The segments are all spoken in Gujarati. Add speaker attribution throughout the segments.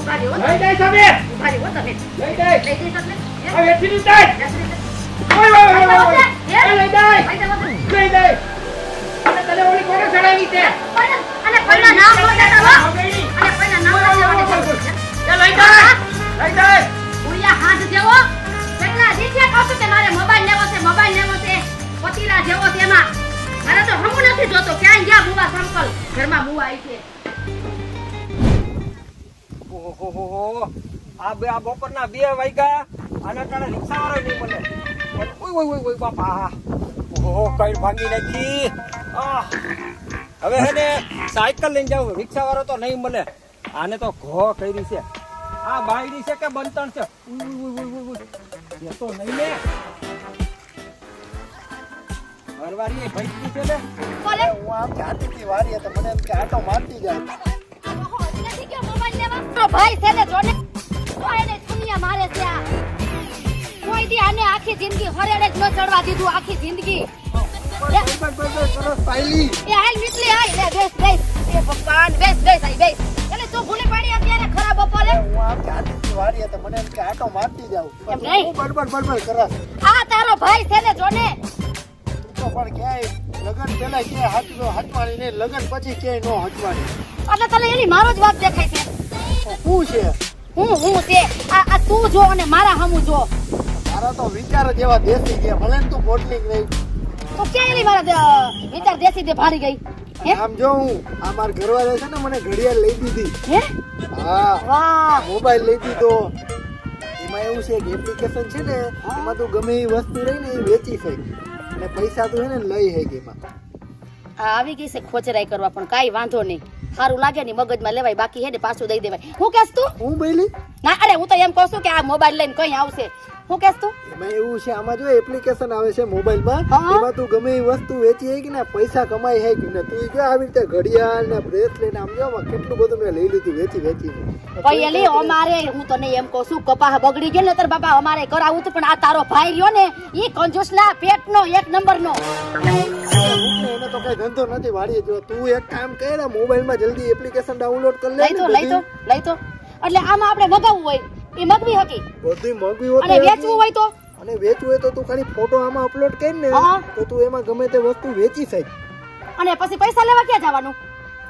Speaker 1: લઈ જાય સામે લઈ જાય આ વેઠી ની જાય ઓય લઈ જાય અને તને ઓલી કોને ચડાવી છે
Speaker 2: અને કોઈના નામ નો દેતા હો અને કોઈના નામ નો દેવાનું
Speaker 1: એ લઈ જાય
Speaker 2: ઉડિયા હાથ જેવો કેટલા દીઠે કહું છું કે મારે મોબાઈલ લેવો છે પતિરા જેવો છે એમાં મારે તો હમું નથી જોતો ક્યાં ગયા બુવા સંકલ ઘરમાં બુવા આવી છે
Speaker 3: ઓહો આ બપોરના 2 વાગ્યા આના કારણે રિક્ષા વાળો નહીં મળે ઓય બાપા ઓહો કઈ ભાંગી નાખી હવે હે ને સાયકલ લઈને જાવ રિક્ષા વાળો તો નહીં મળે આને તો ઘો કરી છે આ બાયડી છે કે બંતણ છે એ તો નહીં ને હરવારી ભાઈ છે ને
Speaker 2: બોલે
Speaker 4: હું આમ જાતી હતી વારી તો મને એમ કે આટો મારતી જાય
Speaker 2: ઓહો નથી ગયો મોબાઈલ લેવા તો ભાઈ છે ને જોને તો એને દુનિયા મારે છે આ કોઈ દી આને આખી જિંદગી હરેડે જ ન ચડવા દીધું આખી જિંદગી
Speaker 4: પાયલી
Speaker 2: એ હાલ નીકળી આય લે બેસ એ ભગવાન બેસ આઈ બેસ એટલે તું ભૂલી પડી અત્યારે ખરાબ બપોરે
Speaker 4: હું આમ જાતી હતી વારી તો મને એમ કે આટો મારતી જાવ
Speaker 2: એમ નહીં
Speaker 4: બડબડ કરસ
Speaker 2: આ તારો ભાઈ છે ને જોને
Speaker 4: તો પણ ક્યાંય લગન પેલા ક્યાંય હાથવાણી ને લગન પછી ક્યાંય નો હાથવાણી
Speaker 2: એટલે તને એની મારો જ વાત દેખાય છે
Speaker 4: શું છે
Speaker 2: હું છે આ તું જો અને મારા હમું જો
Speaker 4: મારા તો વિચાર જ એવા દેશી ગયા ભલે ને તું બોટલિંગ નહીં
Speaker 2: તો ક્યાં એલી મારા વિચાર દેશી દે ભારી ગઈ હે
Speaker 4: આમ જો હું આ માર ઘરવાળા છે ને મને ઘડિયાળ લઈ દીધી
Speaker 2: હે
Speaker 4: હા
Speaker 2: વાહ
Speaker 4: મોબાઈલ લઈ દીધો એમાં એવું છે કે એપ્લિકેશન છે ને એમાં તું ગમે એ વસ્તુ રહી ને એ વેચી શકે અને પૈસા તું હે ને લઈ હે એમાં
Speaker 2: આવી ગઈ છે ખોચરાઈ કરવા પણ કાઈ વાંધો નહીં સારું લાગે ને મગજમાં લેવાય બાકી હે ને પાછું દઈ દેવાય હું કહેસ તું
Speaker 4: હું બોલી
Speaker 2: ના અરે હું તો એમ કહું છું કે આ મોબાઈલ લઈને કઈ આવશે હું કહેસ તું
Speaker 4: એમાં એવું છે આમાં જો એપ્લિકેશન આવે છે મોબાઈલમાં
Speaker 2: હા.
Speaker 4: એમાં તું ગમે એ વસ્તુ વેચી હે કે ને પૈસા કમાઈ હે કે ને તું જો આવી રીતે ઘડિયાળ ને બ્રેસલેટ આમ જો કેટલું બધું મેં લઈ લીધું વેચી
Speaker 2: પૈયલી અમારે હું તને એમ કહું છું કપાહ બગડી ગયો ને તાર બાપા અમારે કરાવું હતું પણ આ તારો ભાઈ રહ્યો ને ઈ કંજૂસલા પેટનો 1 નંબરનો
Speaker 4: એને તો કઈ ધંધો નથી વાળી જો તું એક કામ કર ને મોબાઈલમાં જલ્દી એપ્લિકેશન ડાઉનલોડ કરી લે
Speaker 2: લઈ તો એટલે આમાં આપણે મગાવવું હોય એ મગવી હકી
Speaker 4: બધું મગવી હોય
Speaker 2: અને વેચવું હોય તો
Speaker 4: અને વેચવું હોય તો તું ખાલી ફોટો આમાં અપલોડ કર ને
Speaker 2: હા.
Speaker 4: તો તું એમાં ગમે તે વસ્તુ વેચી શકે
Speaker 2: અને પછી પૈસા લેવા ક્યાં જવાનું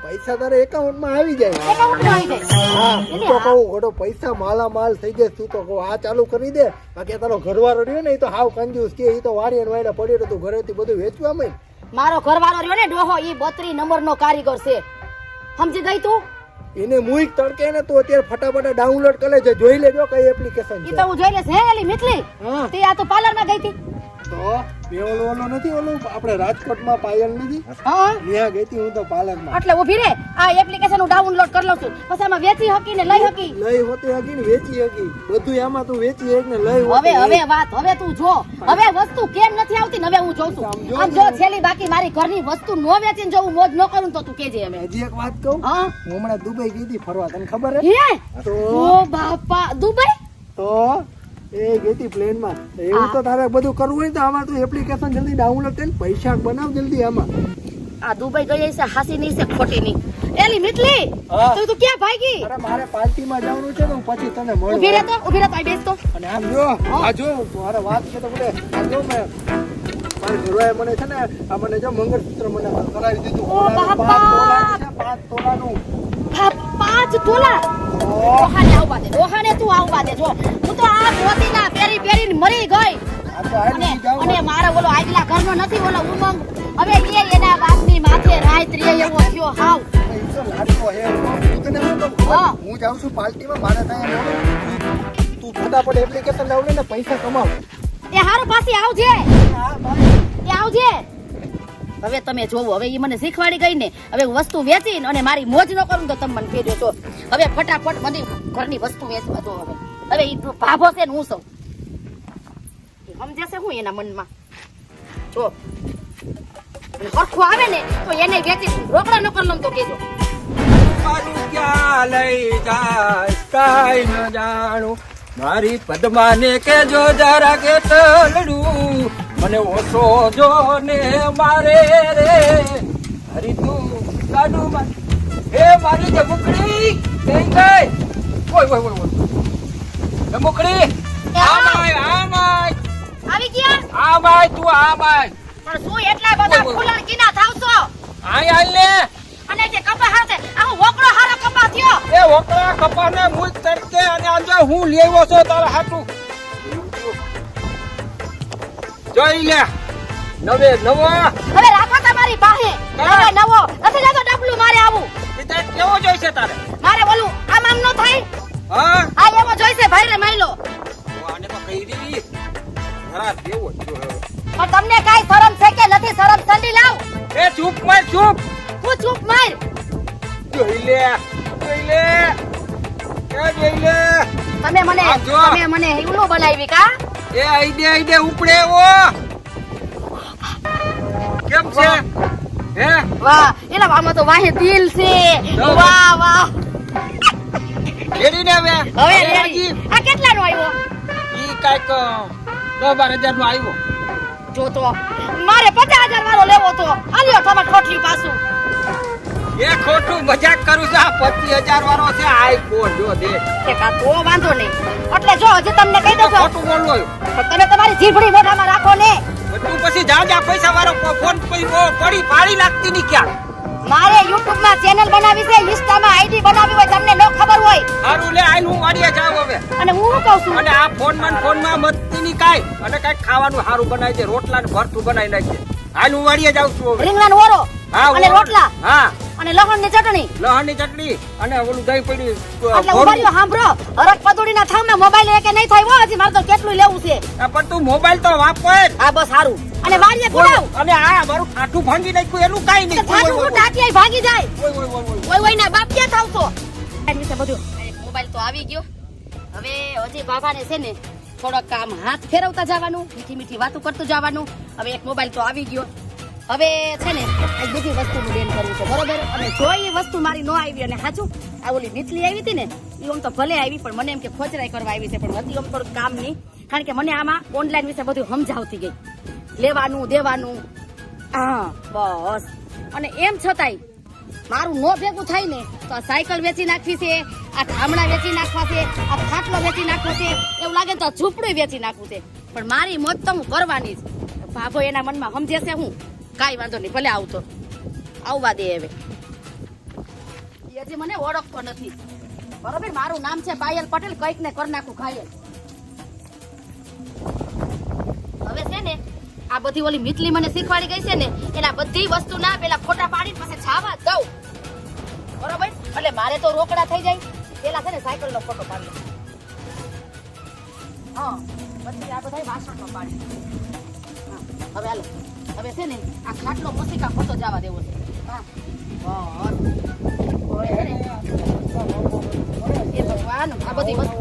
Speaker 4: પૈસા તારે એકાઉન્ટમાં આવી જાય
Speaker 2: એકાઉન્ટમાં આવી જાય
Speaker 4: હા હું તો કહું ઘણો પૈસા માલામાલ થઈ જાય તું તો કહું આ ચાલુ કરી દે બાકી તારો ઘરવાળો રહ્યો ને એ તો હાવ કંજૂસ કે એ તો વાડી અને વાયડા પડ્યો તો તું ઘરેથી બધું વેચવામાં
Speaker 2: મારો ઘરવાળો રહ્યો ને ડોહો ઈ 32 નંબરનો કારીગર છે સમજી ગઈ તું
Speaker 4: એને મુઈક તડકે ને તું અત્યારે ફટાફટ ડાઉનલોડ કરી લેજે જોઈ લેજો કઈ એપ્લિકેશન
Speaker 2: ઈ
Speaker 4: છે
Speaker 2: તો હું જોઈ લેશ હે એલી મિથલી
Speaker 4: હા
Speaker 2: તે આ તો પાર્લરમાં ગઈ હતી
Speaker 4: તો બે ઓલો નથી ઓલું આપણે રાજકોટમાં પાયલ નથી
Speaker 2: હા
Speaker 4: ત્યાં ગઈ હતી હું તો પાર્લરમાં
Speaker 2: એટલે ઊભી રે આ એપ્લિકેશન હું ડાઉનલોડ કરી લઉં છું પછી આમાં વેચી હકી ને લઈ હકી
Speaker 4: લઈ હોતી હકી ને વેચી હકી બધું આમાં તું વેચી હક ને લઈ
Speaker 2: હવે તું જો હવે વસ્તુ કેમ નથી આવતી ને હવે હું જોઉં છું આમ જો છેલ્લી બાકી મારી ઘરની વસ્તુ નો વેચીને જો હું મોજ ન કરું તો તું કેજે અમે
Speaker 4: હજી એક વાત કહું
Speaker 2: હા
Speaker 4: હું હમણાં દુબઈ ગઈ હતી ફરવા તને ખબર હે
Speaker 2: હે
Speaker 4: તો
Speaker 2: ઓ બાપા દુબઈ
Speaker 4: તો એ ગઈ હતી પ્લેનમાં એવું તો તારે બધું કરવું હોય તો આમાં તું એપ્લિકેશન જલ્દી ડાઉનલોડ કરીને પૈસા બનાવ જલ્દી આમાં
Speaker 2: આ દુબઈ ગઈ છે હાસી ની છે ખોટી ની એલી મિતલી
Speaker 4: હા.
Speaker 2: તું ક્યાં ભાગી
Speaker 4: અરે મારે પાર્ટીમાં જવાનું છે તો હું પછી તને મળું
Speaker 2: ઊભી રહે તો આ બેસ તો
Speaker 4: અને આમ જો આ જો મારે વાત છે તો બોલે આ જો મેં મારી ઘરવાળાએ મને છે ને આ મને જો મંગળસૂત્ર મને કરાવી દીધું
Speaker 2: ઓ બાપા.
Speaker 4: 5 તોલાનું
Speaker 2: 5 તોલા ડોહાને તું આવવા દે જો હું તો આ મોતીના પેરીને મરી ગઈ
Speaker 4: આ તો હાલી જાવ
Speaker 2: અને મારો ઓલો આગલા ઘરનો નથી ઓલો ઉમંગ હવે એના બાપની માથે રાત રે એવો થયો હાવ
Speaker 4: એ તો લાડકો હે હું તને હું કહું
Speaker 2: હા.
Speaker 4: હું જાઉં છું પાર્ટીમાં મારે ત્યાં તું ફટાફટ એપ્લિકેશન ડાઉનલોડ ને પૈસા કમાવ
Speaker 2: એ હારું પાછી આવજે
Speaker 4: હા ભાઈ
Speaker 2: એ આવજે હવે તમે જોવો હવે ઈ મને શીખવાડી ગઈ ને હવે હું વસ્તુ વેચીને અને મારી મોજ ન કરું તો તમે મને કહેજો છો હવે ફટાફટ બધી ઘરની વસ્તુ વેચવા દો હવે ઈ ભાભો છે ને હું સૌ સમજે છે હું એના મનમાં જો હરખું આવે ને તો એને વેચી રોકડા ન કરી લઉં તો કહેજો
Speaker 3: મારું ક્યાં લઈ જાય કાઈ ન જાણું મારી પદ્માને કેજો જરા કે તલડું મને ઓછો જો ને મારે રે હરી તું કાઢું હે મારી જે મુકડી કઈ ગઈ ઓય ઓય ઓય રમકડી
Speaker 2: આવી ગયા
Speaker 3: આ ભાઈ તું આ ભાઈ
Speaker 2: પણ શું એટલા બધા ફૂલણ કીના થાવ છો
Speaker 3: આય હાલ ને
Speaker 2: અને જે કપા હાથે આ વોકડો હારો કપા થયો
Speaker 3: એ વકરા કપાને મુજ તડકે અને આમ જો હું લેવો છો તારા હાટુ જોઈ લે નવે નવો
Speaker 2: હવે રાખો તમારી પાસે નવે નવો નથી જાતો ડબલું મારે આવું
Speaker 3: પિતા કેવો જોઈશે તારે
Speaker 2: મારે બોલું આમ આમ નો થાય
Speaker 3: હા
Speaker 2: આ એવો જોઈશે ભાઈ રે માઈલો
Speaker 3: આને તો કહી દીધી ખરા દેવો
Speaker 2: પણ તમને કાઈ શરમ છે કે નથી શરમ સંડી લાવ
Speaker 3: એ ચૂપ માર ચૂપ
Speaker 2: હું ચૂપ માર
Speaker 3: જોઈ લે એ જોઈ લે
Speaker 2: તમે મને હિવલો બનાવી કા
Speaker 3: એ આઈડે ઉપડે એવો કેમ છે હે
Speaker 2: વાહ એલા આમાં તો વાહે દિલ છે વાહ વાહ
Speaker 3: રેડી ને હવે
Speaker 2: રેડી આ કેટલાનો આવ્યો
Speaker 3: ઈ કાઈક 10-12 હજાર નો આવ્યો
Speaker 2: જો તો મારે 50,000 વાળો લેવો તો આલ્યો તમાર ખોટલી પાછું
Speaker 3: એ ખોટું મજાક કરું છું આ 25,000 વાળો છે આઈફોન જો દેખ
Speaker 2: કે કા તો વાંધો નહીં એટલે જો હજી તમને કહી દઉં
Speaker 3: ખોટું બોલવું
Speaker 2: પણ તમે તમારી જીભડી મોઢામાં રાખો ને
Speaker 3: તું પછી જા પૈસા વાળો ફોન પડી પાડી નાખતી ની ક્યાં
Speaker 2: મારે YouTube માં ચેનલ બનાવી છે Insta માં ID બનાવી હોય તમને ન ખબર હોય
Speaker 3: હારું લે આઈ હું વાડીએ જાવ હવે
Speaker 2: અને હું શું કહું છું
Speaker 3: અને આ ફોન માં મસ્તી ની કાઈ અને કાઈ ખાવાનું હારું બનાવી દે રોટલા ને ભરતું બનાવી નાખજે હાલ હું વાડીએ જાઉં છું હવે
Speaker 2: રીંગણાનો ઓરો
Speaker 3: હા
Speaker 2: અને રોટલા
Speaker 3: હા
Speaker 2: અને લસણ ની ચટણી
Speaker 3: લહણની ચટણી અને ઓલું દહીં પડ્યું
Speaker 2: એટલે ઉભાર્યો સાંભળો હરક પદુડીના થામના મોબાઈલ એકે નહીં થાય હો હજી મારે તો કેટલું લેવું છે
Speaker 3: પણ તું મોબાઈલ તો વાપર
Speaker 2: હા બસ સારું અને વાડીએ ગુડાવ
Speaker 3: અને આ મારું ઠાઠું ભાંગી નાખ્યું એનું કાઈ નહીં
Speaker 2: થાતું હું ટાટિયાઈ ભાગી જાય
Speaker 3: ઓય
Speaker 2: ઓય ના બાપ ક્યાં થાવ છો એની વિશે બધું મોબાઈલ તો આવી ગયો હવે હજી બાબાને છે ને થોડોક કામ હાથ ફેરવતા જવાનું મીઠી વાતો કરતું જવાનું હવે એક મોબાઈલ તો આવી ગયો હવે છે ને આ બધી વસ્તુનું બેન કરવું છે બરોબર અને જો એ વસ્તુ મારી ન આવી અને સાચું આ ઓલી મીઠલી આવી હતી ને એ આમ તો ભલે આવી પણ મને એમ કે ખોચરાઈ કરવા આવી છે પણ હતી આમ થોડું કામ નહીં કારણ કે મને આમાં ઓનલાઈન વિશે બધું સમજાવતી ગઈ લેવાનું દેવાનું હા બસ અને એમ છતાંય મારું નો ભેગું થાય ને તો આ સાયકલ વેચી નાખવી છે આ ધામણા વેચી નાખવા છે આ ખાટલો વેચી નાખવો છે એવું લાગે તો આ ઝૂંપડું વેચી નાખવું છે પણ મારી મોજ તો હું કરવાની જ ભાભો એના મનમાં સમજે છે હું કાઈ વાંધો નહીં ભલે આવતો આવવા દે હવે એ હજી મને ઓળખતો નથી બરોબર મારું નામ છે પાયલ પટેલ કઈક ને કર નાખું ઘાયલ હવે છે ને આ બધી ઓલી મીઠલી મને શીખવાડી ગઈ છે ને એના બધી વસ્તુ ના પેલા ફોટા પાડી પછી છાવા દઉં બરોબર એટલે મારે તો રોકડા થઈ જાય પેલા છે ને સાયકલ નો ફોટો પાડી હા પછી આ બધા વાસણ નો પાડી હવે હાલો હવે છે ને આ ખાટલો મસ્તિકા ફોટો જવા દેવો છે હા એ ભગવાન આ બધી વસ્તુ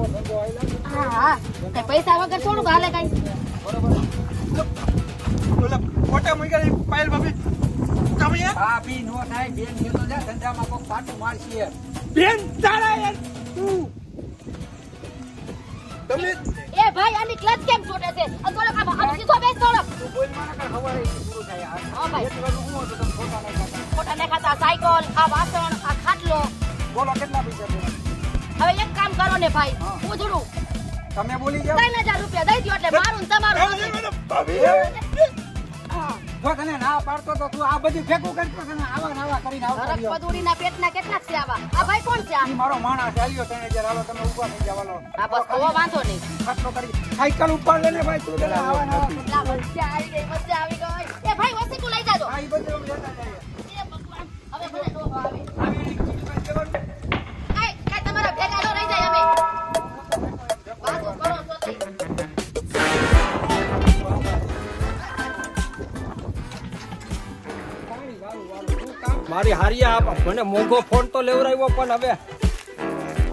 Speaker 2: હા હા કઈ પૈસા વગર થોડુંક હાલે કઈ
Speaker 3: ઓલા ફોટા મૂકી પાયલ ભાભી તમે ભાભી નો થાય બેન ને તો જા ધંધામાં કોક પાટું મારશે બેન તારા યાર તું તમે
Speaker 2: એ ભાઈ આની ક્લચ કેમ છોડે છે આ થોડો કામ આ સીધો બેસ થોડો
Speaker 3: તું બોલ મારા કર હવારે પૂરું થાય
Speaker 2: હા ભાઈ
Speaker 3: એક વાળું હું તો તમે ફોટા નહીં ખાતા
Speaker 2: ફોટા ને ખાતા સાયકલ આ વાસણ આ ખાટલો
Speaker 3: બોલો કેટલા પૈસા દેવા
Speaker 2: હવે એક કામ કરો ને ભાઈ ઉધડું
Speaker 3: તમે બોલી જાવ
Speaker 2: 3000 રૂપિયા દઈ દો એટલે મારું ને તમારું
Speaker 3: જો તને ના પાડતો તો તું આ બધું ભેગું કરતો તને આવા નાવા કરીને આવતો
Speaker 2: હરક પદુડીના પેટના કેટલા છે આવા આ ભાઈ કોણ છે આ
Speaker 3: મારો માણસ ચાલ્યો તને જરા હાલો તમે ઊભા થઈ જવાનો
Speaker 2: આ બસ તો વાંધો નહીં
Speaker 3: ખર્ચો કરી સાયકલ ઉપર લેને ભાઈ તું તને આવા નાવા
Speaker 2: કેટલા મજા આવી ગઈ એ ભાઈ વસ્તુ લઈ જાજો
Speaker 3: આ ઈ બધું લેતા જાય
Speaker 2: એ ભગવાન હવે ભલે નો આવે
Speaker 3: આવી દેવાનું
Speaker 2: કાઈ તમારા ભેગા નો રહી જાય અમે વાતો કરો તો
Speaker 3: મારી હારિયા મને મોંઘો ફોન તો લેવરાવ્યો પણ હવે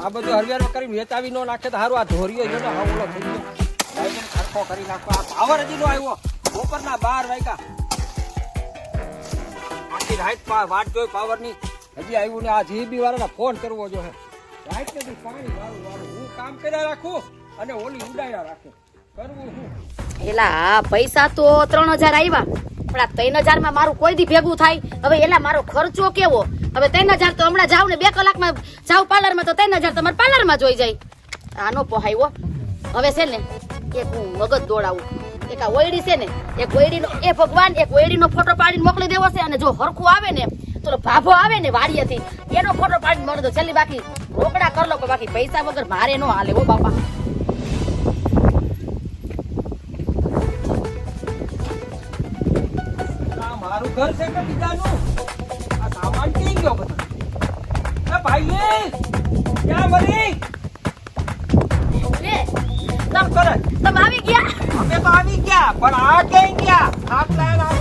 Speaker 3: આ બધું હરિયાળો કરીને વેચાવી ન નાખે તો સારું આ ધોરીઓ જો ને ઓલો થઈ ગયો ભાઈ ખર્ચો કરી નાખો આ પાવર હજી નો આવ્યો બપોરના 12 વાગ્યા આખી રાત વાટ જોઈ પાવર ની હજી આવ્યું ને આ જીબી વાળાને ફોન કરવો જો હે રાત ને પાણી વાળું હું કામ કર્યા રાખું અને ઓલી ઉડાડ્યા રાખે કરવું હું
Speaker 2: એલા પૈસા તો 3000 આવ્યા પણ આ 3000 માં મારું કોઈ દી ભેગું થાય હવે એલા મારો ખર્ચો કેવો હવે 3000 તો હમણાં જાવ ને 2 કલાકમાં જાવ પાર્લરમાં તો 3000 તમારે પાર્લરમાં જોઈ જાય. આનો પોહાયો હવે છે ને એક હું મગજ દોડાવું. એક આ ઓયડી છે ને એક ઓયડીનો એ ભગવાન એક ઓયડીનો ફોટો પાડીને મોકલી દેવો છે અને જો હરખું આવે ને તો ભાભો આવે ને વાડીએથી એનો ફોટો પાડીને મોકલી દો. ચાલી બાકી રોકડા કર લો બાકી પૈસા વગર મારે નો હાલે હો બાપા.
Speaker 3: આ મારું ઘર છે કે બીજાનું? આ સામાન ક્યાં ગયો બધો? એ ભાઈ ક્યાં મરી?
Speaker 2: તમ
Speaker 3: કરે
Speaker 2: તમે આવી ગયા?
Speaker 3: અમે તો આવી ગયા પણ આ ક્યાં ગયા? ખાટલા ના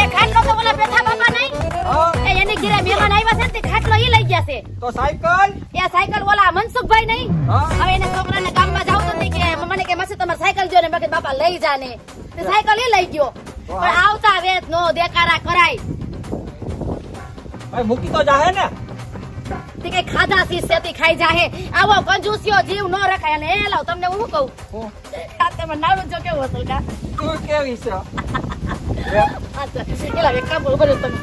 Speaker 2: એ ખાટલો તો ઓલા બેઠા બાપા નહીં એ એની ઘરે મહેમાન આવ્યા છે ને તે ખાટલો ઈ લઈ ગયા છે.
Speaker 3: તો સાયકલ
Speaker 2: એ સાયકલ ઓલા મનસુખભાઈ નહીં હવે એને છોકરાને ગામમાં જાવ તો કે મને કે મસી તમારે સાયકલ જો ને મેં કીધું બાપા લઈ જા ને તે સાયકલ ઈ લઈ ગયો પણ આવતા વેત નો દેકારા કરાય.
Speaker 3: ભાઈ મૂકી તો જાહે ને?
Speaker 2: તે કઈ ખાધા સી સેતી ખાઈ જાહે આવો કંજૂસિયો જીવ ન રખાય. અને એ લાવ તમને હું કહું આ તમે નાડું જો કેવો હતો કા
Speaker 3: તું કેવી છે?
Speaker 2: એલા એક કામ બોલો તમે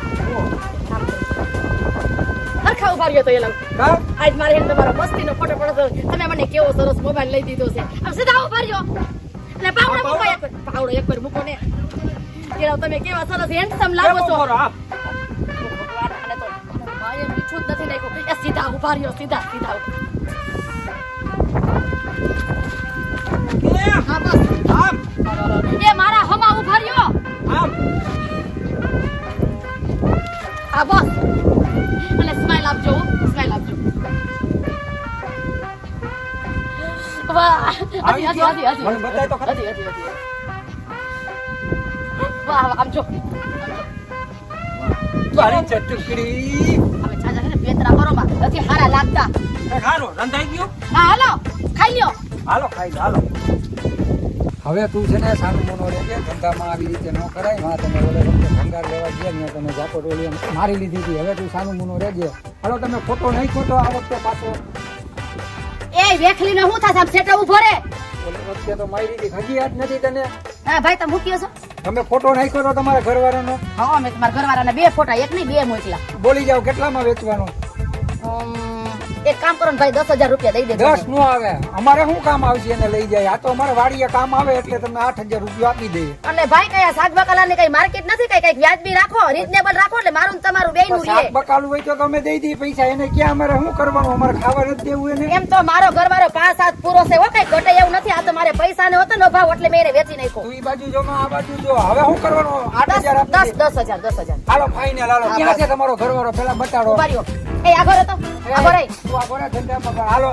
Speaker 2: હરખા ઉભા રહ્યો તો એલા
Speaker 3: કા
Speaker 2: આજ મારે એક તમારો મસ્તીનો ફોટો પડ્યો તમે મને કેવો સરસ મોબાઈલ લઈ દીધો છે. આમ સીધા ઉભા રહ્યો અને પાવડો મૂકો એક પાવડો એક વાર મૂકો ને એલા તમે કેવા સરસ હેન્ડસમ લાગો છો.
Speaker 3: ભગવાન
Speaker 2: આને તો મારે મીઠું જ નથી નાખ્યું. એ સીધા ઉભા રહ્યો સીધા સીધા હા બસ
Speaker 3: આમ
Speaker 2: એ મારા હમા ઉભા રહ્યો
Speaker 3: આમ
Speaker 2: હા બસ અને સ્માઈલ આપજો સ્માઈલ આપજો. વાહ હજી હજી હજી હજી
Speaker 3: મને બતાય તો ખરી.
Speaker 2: હજી હજી હજી વાહ વાહ આમ જો
Speaker 3: તારી ચટકડી
Speaker 2: હવે ચાચા ને પેતરા બરોબર હજી હારા લાગતા.
Speaker 3: ખારો રંધાઈ ગયું?
Speaker 2: હા હાલો ખાઈ લ્યો.
Speaker 3: હાલો ખાઈ લો, હાલો.
Speaker 5: હવે તું છે ને સારું મોનો રહેજે ધંધામાં આવી રીતે ન કરાય. માં તમે ઓલે વખતે ભંગાર લેવા ગયા ને તમે ઝાપટ ઓલી મારી લીધી હતી. હવે તું સાનું મોનો રહેજે. હાલો તમે ફોટો નહીં ખોટો આ વખતે પાછો.
Speaker 2: એ વેખલી નો હું થાસ આમ સેટા ઉભો રે.
Speaker 5: ઓલી વખતે તો મારી લીધી હજી યાદ નથી તને?
Speaker 2: હા ભાઈ તમે મૂક્યો છો?
Speaker 5: તમે ફોટો નહીં ખોટો તમારા ઘરવાળાનો
Speaker 2: હા મેં તમારા ઘરવાળાના 2 ફોટા એક નહીં 2 મોકલા.
Speaker 5: બોલી જાવ કેટલામાં વેચવાનો?
Speaker 2: એક કામ કરો ને ભાઈ 10,000 રૂપિયા દઈ દેજો.
Speaker 5: 10 નો આવે. અમારે શું કામ આવશે એને લઈ જાય? આ તો અમારે વાડીએ કામ આવે એટલે તમે 8,000 રૂપિયા આપી દઈએ.
Speaker 2: અને ભાઈ કયા શાક બકાલાની કઈ માર્કેટ નથી કઈ વ્યાજબી રાખો રીઝનેબલ રાખો એટલે મારું ને તમારું બેયનું
Speaker 5: શાક
Speaker 2: રહે.
Speaker 5: બકાલું હોય તો તમે દઈ દઈએ પૈસા. એને ક્યાં અમારે શું કરવાનું? અમારે ખાવા નથી દેવું એને.
Speaker 2: એમ તો મારો ઘરવાળો 5-7 પૂરો છે હો કઈ ઘટે એવું નથી. આ તો મારે પૈસા ને હતો ને ભાવ એટલે મેં એને વેચી નાખ્યો.
Speaker 5: તું ઈ બાજુ જો આ બાજુ જો. હવે શું કરવાનું? 8,000 આપી દે.
Speaker 2: 10,000
Speaker 5: હાલો ફાઈનલ હાલો. ક્યાં છે તમારો ઘરવાળો? પેલા બતાડો.
Speaker 2: ઉભા રહ્યો. એ આગળ હતો આગળ રહી.
Speaker 5: તું આ ગોળા ધંધામાં કર. હાલો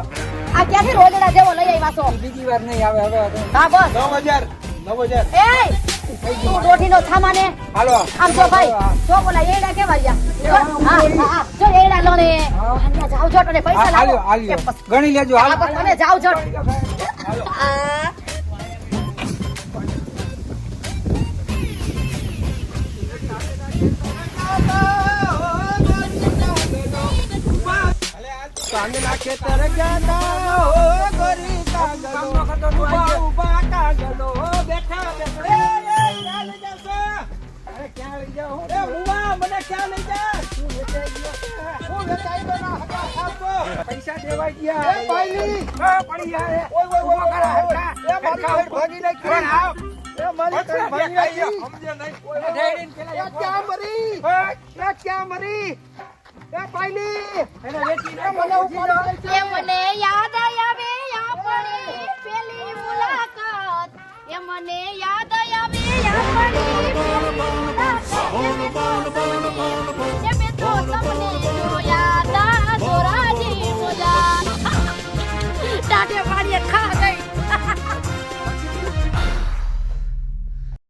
Speaker 2: આ ક્યાંથી રોજડા જેવો લઈ આવ્યા છો?
Speaker 5: બીજી વાર નહીં આવે હવે.
Speaker 2: હા બસ
Speaker 3: 9,000
Speaker 2: એ તું દોઢીનો થામાને
Speaker 5: હાલો
Speaker 2: આમ જો ભાઈ જો બોલા એડા કેવા રહ્યા. હા હા જો એડા લો ને અહીંયા જાવ જોટ અને પૈસા લાવો.
Speaker 5: હાલ્યો ગણી લેજો.
Speaker 2: હા
Speaker 5: હાલો
Speaker 2: બસ તમે જાવ જોટ. આ
Speaker 3: કાંગના ખેતર ગયા હો ગોરી કાંગલો ઉભા કાંગલો બેઠા બેઠા ક્યાં લઈ જશો? અરે ક્યાં લઈ જાઓ? એ ઉવા મને ક્યાં લઈ જા? હું વેચાઈ દો ના હકા ખાતો.
Speaker 5: પૈસા દેવા ગયા.
Speaker 3: એ ભાઈલી
Speaker 5: પડી જાય.
Speaker 3: ઓય ઓય ઓય એ મારી ભાગી નાખી. એ મારી ભાગી નાખી. સમજે નહીં. ક્યાં મરી? ક્યાં મરી? એ ભાઈલી
Speaker 5: એને વેચી
Speaker 3: મને ઉપાડો.
Speaker 2: એ મને યાદ